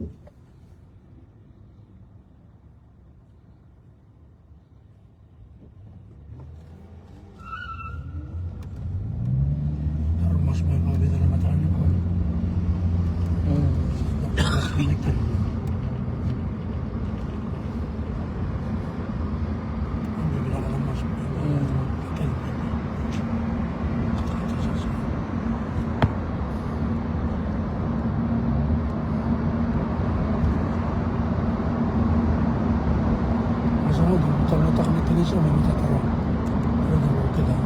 Mas may pabida na mataan ko. Mas connected. Ang bibila ka ng mas masalah mutar-mutar connected siya, may matatarong. Pero nag-okay lang.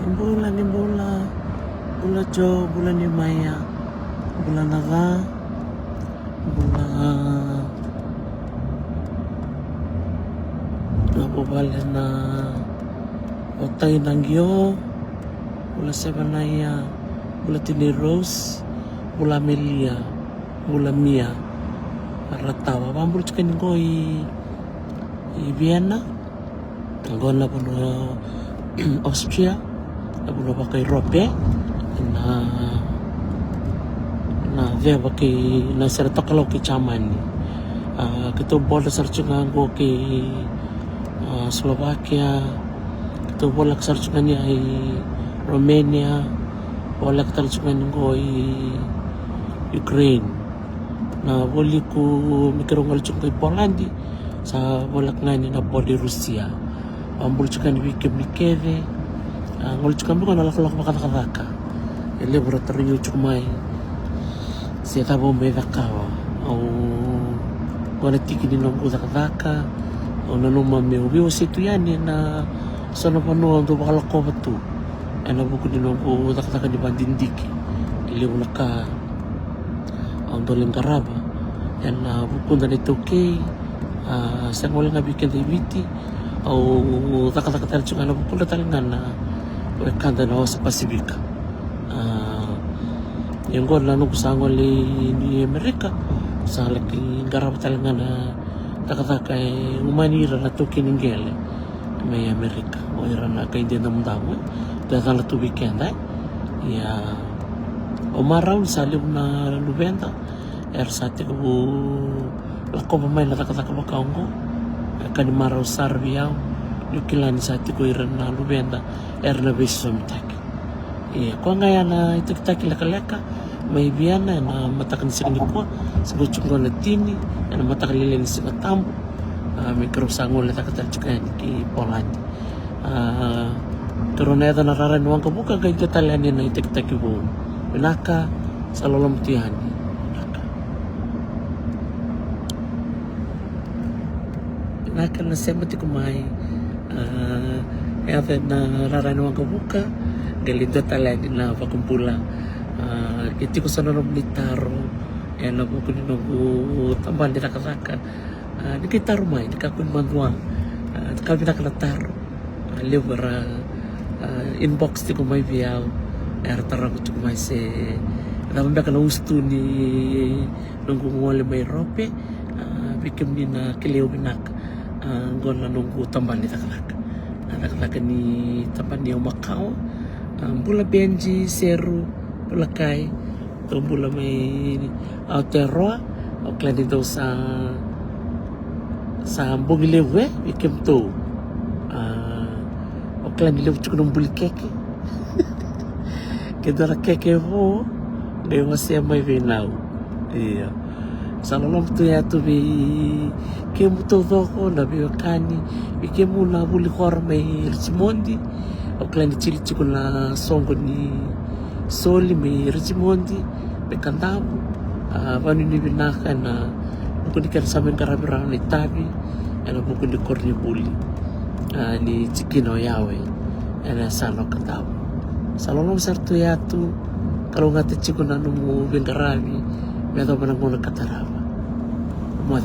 Bulan ni bola, bola jo, bulan ni maya, bulan naga, bulan nabubala na otay nangyo, bula sebanaya, bula tini rose, bula melia, bula mia, aratawa. Pambul chicken go i Vienna, go na puno Austria, na puno pa kay Europe, na veva kay na saratakalaw kay Chamani. Kito bola sarchungan go kay Slovakia, kito bola sarchungan niya ay Romania, bola sarchungan go ay Ukraine. Na boli ko mikirong alchung kay Poland sa bola nga ni na boli Rusia. Pambul chukan wikim ni Keve, ngol chukan mo nalakalak makakaka. Laboratory chumay siya tabo may dakawa au wala tiki ni nong kudakaka au nanuma me ubiyo situ yani na sana pano ando bakalako batu ana buku ni nong kudakaka di bandindiki ili ulaka au doling karaba yan buku na nito kay sa ngol nga bikin ibiti au takataka tayo chunga na buku na talingan na kanda na sa Pasifika. Yung ko lang kusangol ni Amerika sa laki garap talaga na takataka umanira na to kiningele may Amerika o ira na kay din naman damo dahil na to weekend ya umaraw sa liw na lubenda sa ating lako pa may natakataka bakaongo kanimaraw sa Arbiyaw yung kilani sa ating ko ira na lubenda na beso mitake ko nga yan na itikitaki laka-laka may biyana na matakan si kanikuwa sa butsong ko na tini na matakalilin si katambo may karusangol na takatalchikayan ki Poland pero na ito nararanuang kabuka kay detalyan na itikitaki po pinaka sa lolamtihan pinaka na semati kumay ito na nararanuang kabuka galito talaga na pakumpula iti ko sa nanom ni Taro na po kunin ako tambal ni nakasaka di kay Taro may di ka kun manwa kami nakanataro libera inbox ti ko may biyaw tara ko ti ko may se naman ba ka na gusto ni nung kumuwali may rope bikim ni na kiliw binak gona nung tambal ni nakalaka ni tambal ni Macau bula Benji, Seru, bula Kai, ito bula may Aotearoa, o klan dito sa Bugiliw ikim to, o klan niliw chuk ng buli keke, kaya na keke ho, ngayon masaya may vinaw, sa lolong to yato bi kemu to doko na biwakani, kemu na buli kor may Richimondi, o klan ni chili chiko na songo ni Soli may Richimondi may Kantabu pano ni binaka na buko ni kan samin karabirang ni Tabi buko ni Korni Buli ni Chikino Yawe sano Kantabu sa lolong sarto yatu kalau ngati chiko na numu bengarabi may ito pa nang muna kataraba mo